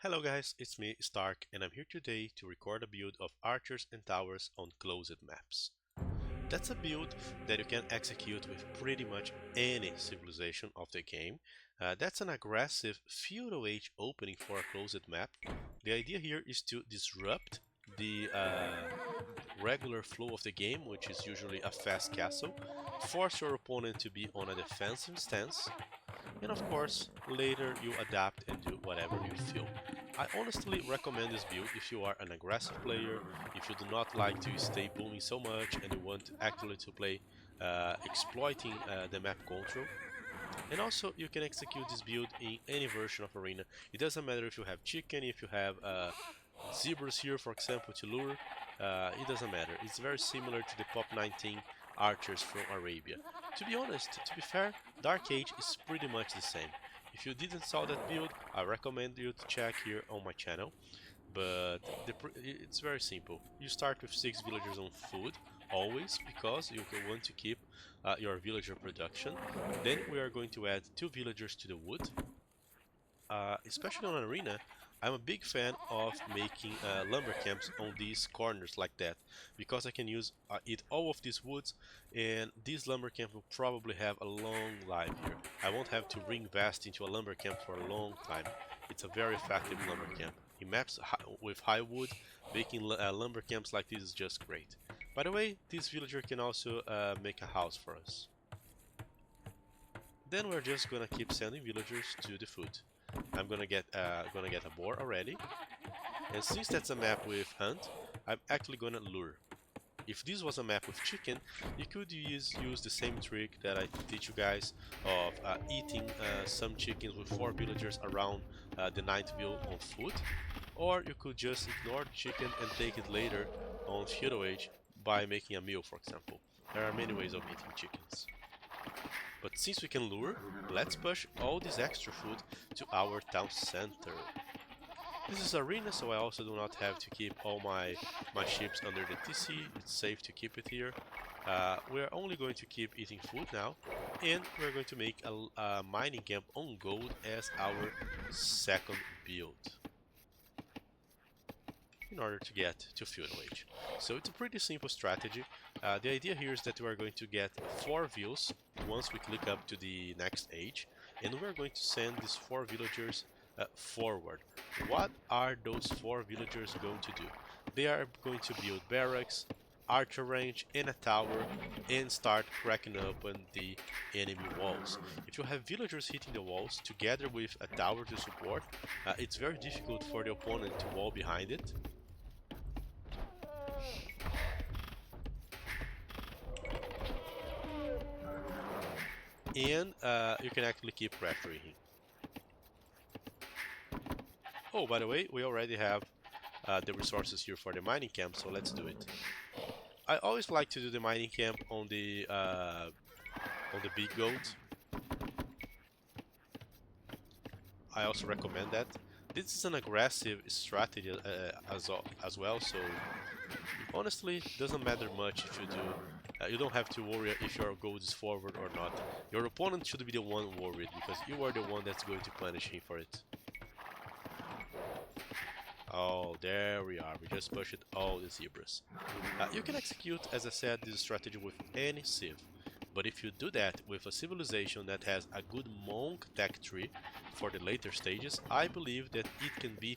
Hello guys, it's me, Stark, and I'm here today to record a build of archers and towers on closed maps. That's a build that you can execute with pretty much any civilization of the game. That's an aggressive feudal age opening for a closed map. The idea here is to disrupt the regular flow of the game, which is usually a fast castle, force your opponent to be on a defensive stance, and of course, later you adapt and do whatever you feel. I honestly recommend this build if you are an aggressive player, if you do not like to stay booming so much and you want actually to play exploiting the map control. And also, you can execute this build in any version of Arena. It doesn't matter if you have chicken, if you have zebras here, for example, to lure. It doesn't matter. It's very similar to the Pop 19 archers from Arabia. To be honest, to be fair, Dark Age is pretty much the same. If you didn't saw that build, I recommend you to check here on my channel. But it's very simple. You start with 6 villagers on food, always, because you want to keep your villager production. Then we are going to add 2 villagers to the wood. Especially on Arena, I'm a big fan of making lumber camps on these corners like that, because I can use eat all of these woods, and this lumber camp will probably have a long life here. I won't have to reinvest into a lumber camp for a long time. It's a very effective lumber camp. In maps with high wood, making lumber camps like this is just great. By the way, this villager can also make a house for us. Then we're just gonna keep sending villagers to the food. I'm gonna get a boar already, and since that's a map with hunt, I'm actually gonna lure. If this was a map with chicken, you could use the same trick that I teach you guys of eating some chickens with 4 villagers around the 9th ville on foot, or you could just ignore the chicken and take it later on feudal age by making a meal, for example. There are many ways of eating chickens. But since we can lure, let's push all this extra food to our town center. This is arena, so I also do not have to keep all my ships under the TC. It's safe to keep it here. We're only going to keep eating food now, and we're going to make a mining camp on gold as our second build in order to get to feudal age. So it's a pretty simple strategy. The idea here is that we are going to get 4 views once we click up to the next age, and we're going to send these 4 villagers forward. What are those 4 villagers going to do? They are going to build barracks, archer range, and a tower, and start cracking open the enemy walls. If you have villagers hitting the walls together with a tower to support, it's very difficult for the opponent to wall behind it. And you can actually keep refereeing. Oh, by the way, we already have the resources here for the mining camp, so let's do it. I always like to do the mining camp on the big goat. I also recommend that. This is an aggressive strategy as well, so honestly, it doesn't matter much if you do. You don't have to worry if your gold is forward or not. Your opponent should be the one worried, because you are the one that's going to punish him for it. Oh, there we are. We just pushed all the zebras. You can execute, as I said, this strategy with any civ. But if you do that with a civilization that has a good monk tech tree for the later stages, I believe that it can be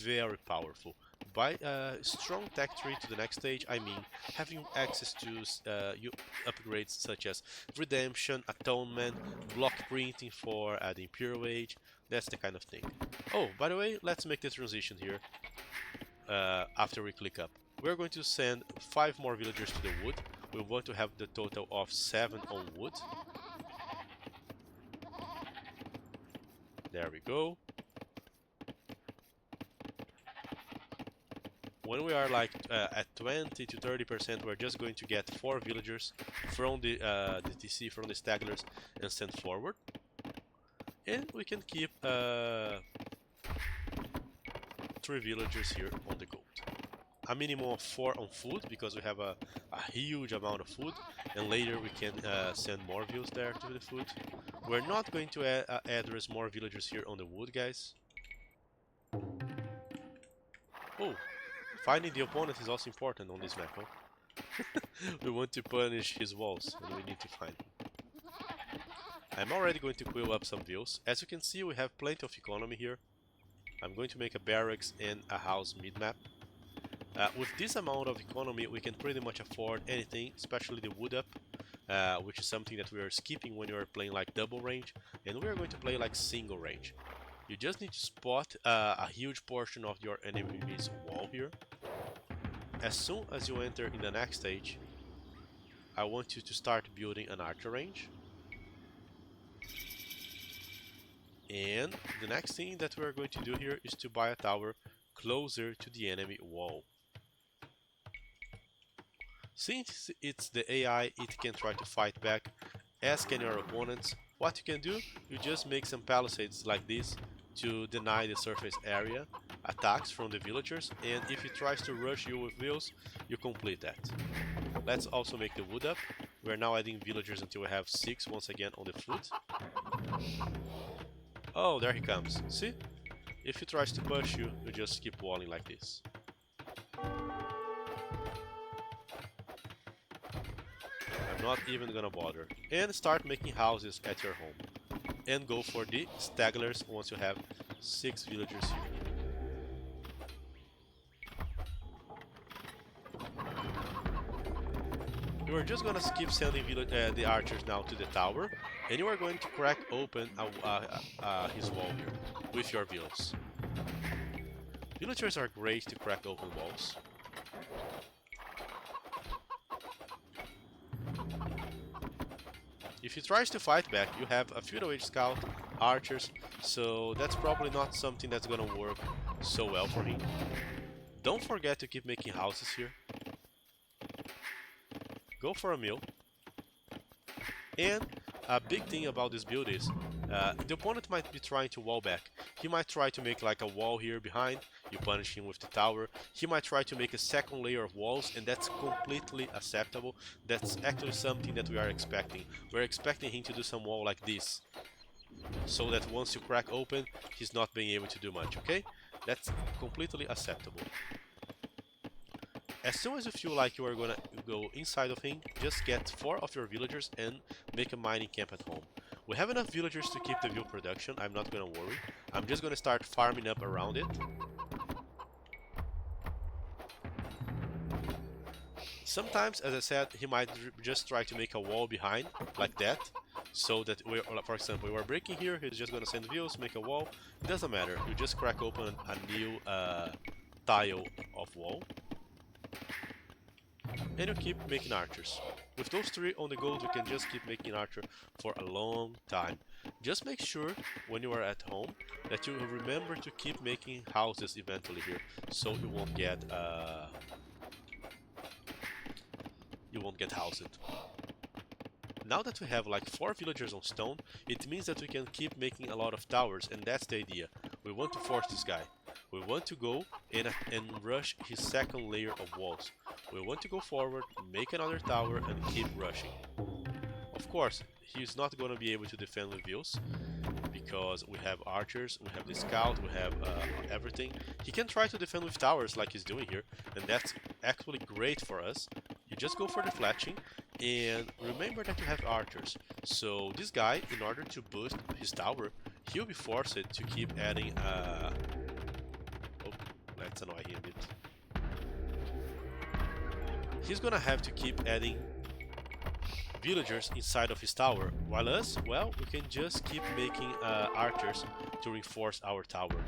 very powerful. By strong tech tree to the next stage, I mean having access to upgrades such as redemption, atonement, block printing for the Imperial Age. That's the kind of thing. Oh, by the way, let's make the transition here after we click up. We're going to send 5 more villagers to the wood. We want to have the total of 7 on wood. There we go. When we are like at 20 to 30%, we're just going to get 4 villagers from the TC, from the stagglers, and send forward. And we can keep 3 villagers here on the gold. A minimum of 4 on food, because we have a huge amount of food, and later we can send more views there to the food. We're not going to address more villagers here on the wood, guys. Oh, finding the opponent is also important on this map, huh? We want to punish his walls, and we need to find him. I'm already going to quill up some views. As you can see, we have plenty of economy here. I'm going to make a barracks and a house mid-map. With this amount of economy, we can pretty much afford anything, especially the wood up, which is something that we are skipping when you are playing like double range, and we are going to play like single range. You just need to spot a huge portion of your enemy's wall here. As soon as you enter in the next stage, I want you to start building an archer range. And the next thing that we're going to do here is to buy a tower closer to the enemy wall. Since it's the AI, it can try to fight back, as can your opponents. What you can do, you just make some palisades like this to deny the surface area attacks from the villagers, and if he tries to rush you with vills, you complete that. Let's also make the wood up. We're now adding villagers until we have 6 once again on the foot. Oh, there he comes. See? If he tries to push you, you just keep walling like this. I'm not even gonna bother. And start making houses at your home. And go for the stagglers once you have 6 villagers here. You are just gonna keep sending the archers now to the tower, and you are going to crack open his wall here with your vills. Villagers are great to crack open walls. If he tries to fight back, you have a feudal age scout, archers, so that's probably not something that's gonna work so well for him. Don't forget to keep making houses here. Go for a mill. And a big thing about this build is the opponent might be trying to wall back. He might try to make like a wall here behind, you punish him with the tower. He might try to make a second layer of walls, and that's completely acceptable. That's actually something that we are expecting. We're expecting him to do some wall like this, so that once you crack open, he's not being able to do much, okay? That's completely acceptable. As soon as you feel like you are gonna go inside of him, just get 4 of your villagers and make a mining camp at home. We have enough villagers to keep the vill production, I'm not gonna worry. I'm just gonna start farming up around it. Sometimes, as I said, he might just try to make a wall behind, like that. So that, for example, we are breaking here, he's just gonna send vills, make a wall. It doesn't matter, you just crack open a new tile of wall. And you keep making archers. With those 3 on the gold, you can just keep making archer for a long time. Just make sure when you are at home that you remember to keep making houses eventually here, so you won't get housed. Now that we have like 4 villagers on stone, it means that we can keep making a lot of towers, and that's the idea. We want to force this guy. We want to go and rush his second layer of walls. We want to go forward, make another tower, and keep rushing. Of course, he's not going to be able to defend with vills, because we have archers, we have the scout, we have everything. He can try to defend with towers like he's doing here, and that's actually great for us. You just go for the fletching, and remember that you have archers. So this guy, in order to boost his tower, he'll be forced to keep adding let's annoy him a bit. He's gonna have to keep adding villagers inside of his tower, while us, well, we can just keep making archers to reinforce our tower.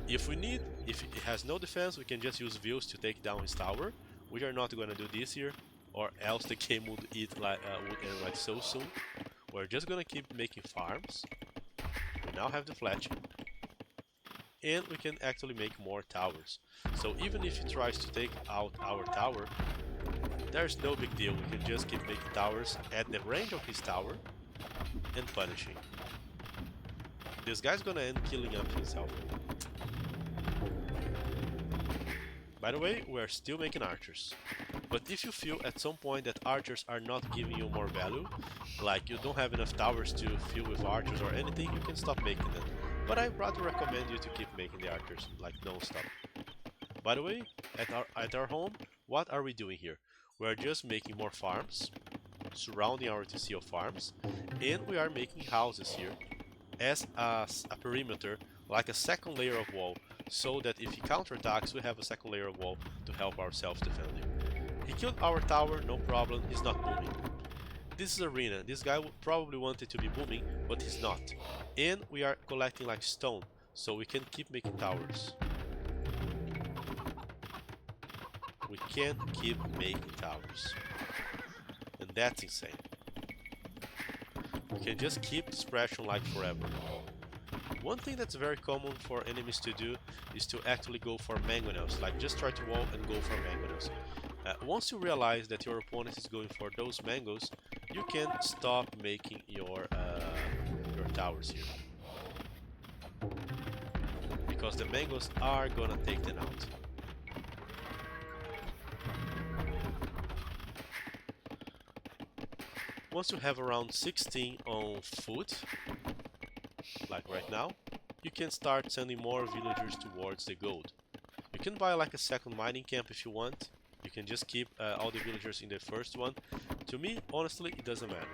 If it has no defense, we can just use vills to take down his tower. We are not gonna do this here, or else the game would end like so soon. We're just gonna keep making farms. We now have the fletching, and we can actually make more towers. So even if he tries to take out our tower, there's no big deal. We can just keep making towers at the range of his tower and punishing. This guy's gonna end killing up himself. By the way, we're still making archers. But if you feel at some point that archers are not giving you more value, like you don't have enough towers to fill with archers or anything, you can stop making them. But I rather recommend you to keep making the archers, like non-stop. By the way, at our home, what are we doing here? We are just making more farms, surrounding our TCO farms, and we are making houses here as a perimeter, like a second layer of wall, so that if he counterattacks, we have a second layer of wall to help our self-defending. He killed our tower, no problem, he's not booming. This is arena. This guy would probably want it to be booming, but he's not. And we are collecting like stone, so we can keep making towers. We can keep making towers. And that's insane. We can just keep this pressure like forever. One thing that's very common for enemies to do is to actually go for mangonels, like just try to wall and go for mangonels. Once you realize that your opponent is going for those mangoes, you can stop making your towers here, because the mangoes are gonna take them out. Once you have around 16 on foot, like right now, you can start sending more villagers towards the gold. You can buy like a second mining camp if you want. You can just keep all the villagers in the first one. To me, honestly, it doesn't matter.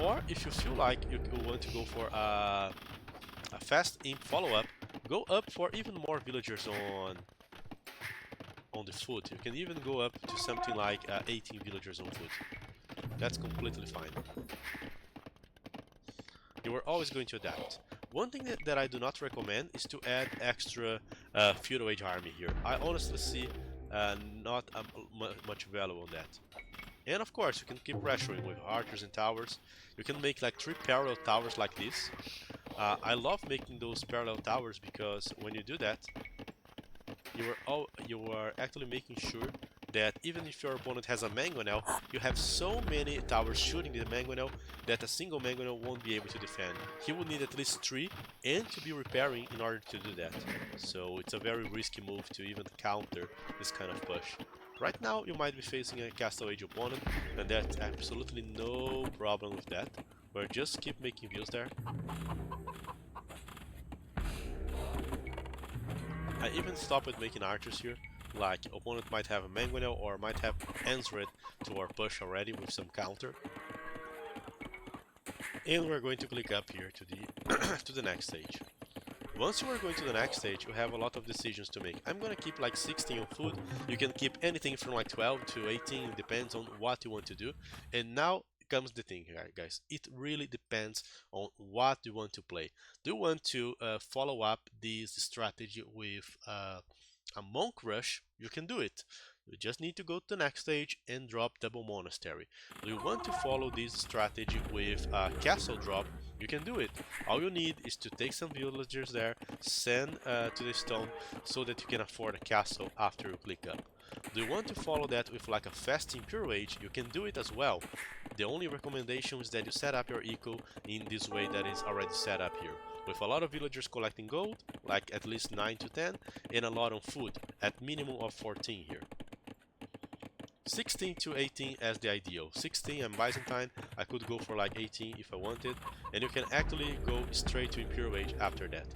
Or if you feel like you want to go for a fast imp follow-up, go up for even more villagers on the foot. You can even go up to something like 18 villagers on foot. That's completely fine. You are always going to adapt. One thing that I do not recommend is to add extra feudal age army here. I honestly see not much value on that. And of course, you can keep pressuring with archers and towers. You can make like 3 parallel towers like this. I love making those parallel towers because when you do that, you are actually making sure that even if your opponent has a mangonel, you have so many towers shooting the mangonel that a single mangonel won't be able to defend. He will need at least 3 and to be repairing in order to do that. So it's a very risky move to even counter this kind of push. Right now you might be facing a Castle Age opponent, and that's absolutely no problem with that. But just keep making views there. I even stopped making archers here. Like, opponent might have a mangonel or might have answered to our push already with some counter. And we're going to click up here to the to the next stage. Once you are going to the next stage, you have a lot of decisions to make. I'm gonna keep like 16 on food. You can keep anything from like 12 to 18, depends on what you want to do. And now comes the thing here, guys. It really depends on what you want to play. Do you want to follow up this strategy with a monk rush? You can do it. You just need to go to the next stage and drop double monastery. Do you want to follow this strategy with a castle drop? You can do it. All you need is to take some villagers there, send to the stone so that you can afford a castle after you click up. Do you want to follow that with like a fast Imperial Age? You can do it as well. The only recommendation is that you set up your eco in this way that is already set up here, with a lot of villagers collecting gold, like at least 9 to 10, and a lot on food, at minimum of 14 here. 16 to 18 as the ideal. 16 I'm Byzantine, I could go for like 18 if I wanted, and you can actually go straight to Imperial Age after that.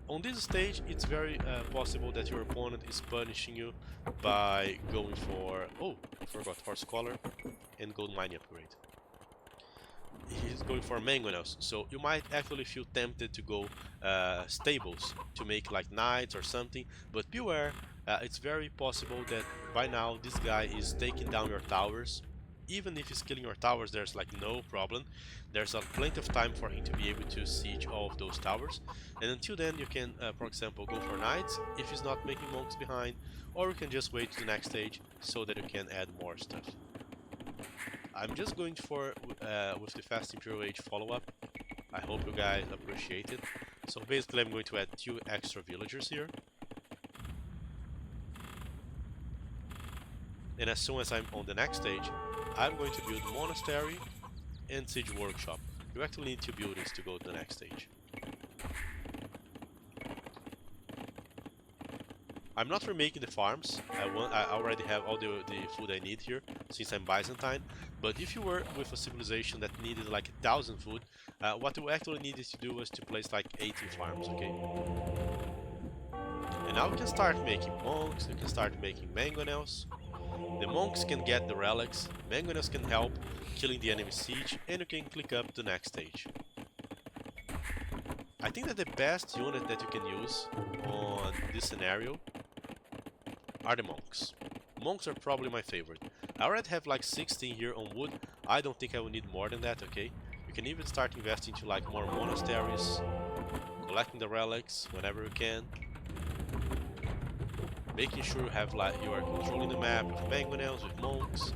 On this stage, it's very possible that your opponent is punishing you by going for, oh, I forgot, Horse Collar and Gold Mining Upgrade. He's going for mangonels, so you might actually feel tempted to go stables to make like knights or something, but beware, it's very possible that by now this guy is taking down your towers. Even if he's killing your towers, there's like no problem. There's plenty of time for him to be able to siege all of those towers, and until then you can, for example, go for knights if he's not making monks behind, or you can just wait to the next stage so that you can add more stuff. I'm just going for with the fast Imperial Age follow-up. I hope you guys appreciate it. So basically I'm going to add 2 extra villagers here. And as soon as I'm on the next stage, I'm going to build Monastery and Siege Workshop. You actually need to build this to go to the next stage. I'm not remaking the farms. I already have all the food I need here since I'm Byzantine. But if you were with a civilization that needed like 1,000 food, what you actually needed to do was to place like 18 farms, okay? And now we can start making monks, we can start making mangonels. The monks can get the relics, mangonels can help killing the enemy siege, and you can click up to the next stage. I think that the best unit that you can use on this scenario are the monks. Monks are probably my favorite. I already have like 16 here on wood. I don't think I will need more than that, okay? You can even start investing to like more monasteries, collecting the relics whenever you can. Making sure you have like you are controlling the map with mangonels, with monks.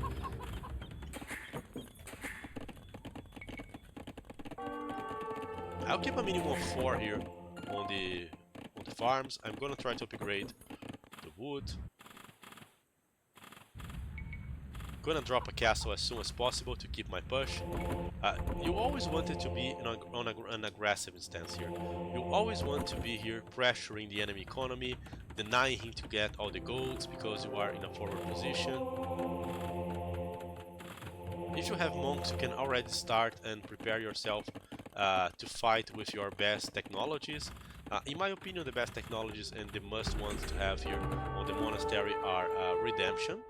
I'll keep a minimum of 4 here on the farms. I'm gonna try to upgrade the wood. Gonna drop a castle as soon as possible to keep my push. You always wanted to be on an aggressive stance here. You always want to be here pressuring the enemy economy, denying him to get all the golds because you are in a forward position. If you have monks, you can already start and prepare yourself to fight with your best technologies. In my opinion, the best technologies and the must ones to have here on the monastery are redemption.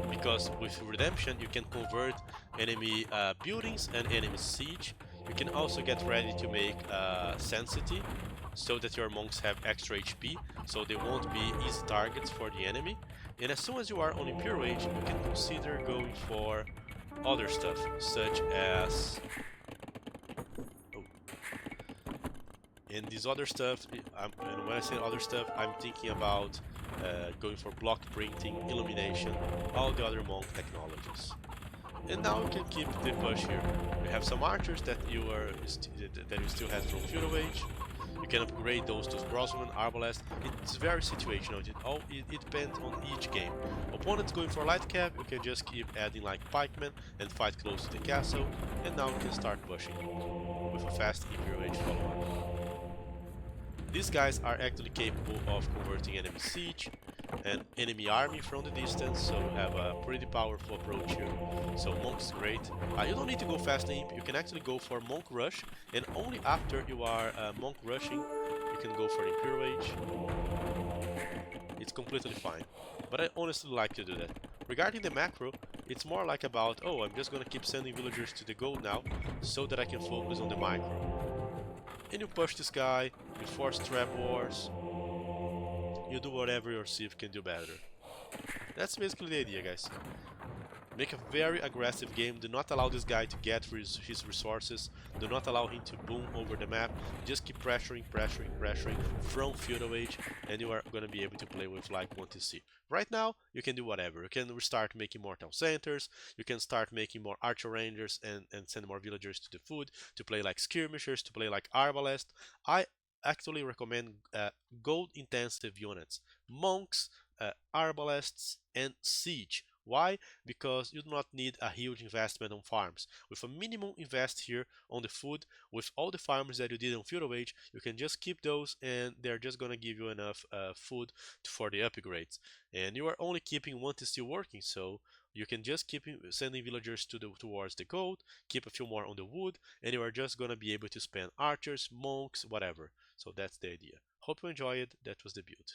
Because with redemption you can convert enemy buildings and enemy siege. You can also get ready to make sensitivity so that your monks have extra HP, so they won't be easy targets for the enemy. And as soon as you are on Imperial Age, you can consider going for other stuff, such as... Oh. And this other stuff, and when I say other stuff, I'm thinking about going for block printing, illumination, all the other monk technologies. And now we can keep the push here. We have some archers that you still have from Feudal Age. You can upgrade those to crossbowmen, arbalest. It's very situational. It depends on each game. Opponents going for light cav, you can just keep adding like pikemen and fight close to the castle. And now we can start pushing with a fast Imperial Age follow-up. These guys are actually capable of converting enemy siege and enemy army from the distance, so you have a pretty powerful approach here. So monk is great. You don't need to go fast imp, you can actually go for monk rush, and only after you are monk rushing you can go for Imperial Age. It's completely fine, but I honestly like to do that. Regarding the macro, it's more like about, oh, I'm just gonna keep sending villagers to the gold now so that I can focus on the micro. And you push this guy, you force trap wars, you do whatever your Civ can do better. That's basically the idea, guys. Make a very aggressive game, do not allow this guy to get his resources, do not allow him to boom over the map, just keep pressuring from Feudal Age, and you are gonna be able to play with like 1TC. Right now, you can do whatever. You can start making more town centers, you can start making more archer rangers and send more villagers to the food, to play like skirmishers, to play like arbalest. I actually recommend gold intensive units, monks, arbalests, and siege. Why? Because you do not need a huge investment on farms. With a minimum invest here on the food, with all the farms that you did on Feudal Age, you can just keep those and they're just gonna give you enough food for the upgrades. And you are only keeping one to still working, so you can just keep sending villagers towards the gold, keep a few more on the wood, and you are just gonna be able to spend archers, monks, whatever. So that's the idea. Hope you enjoyed. That was the build.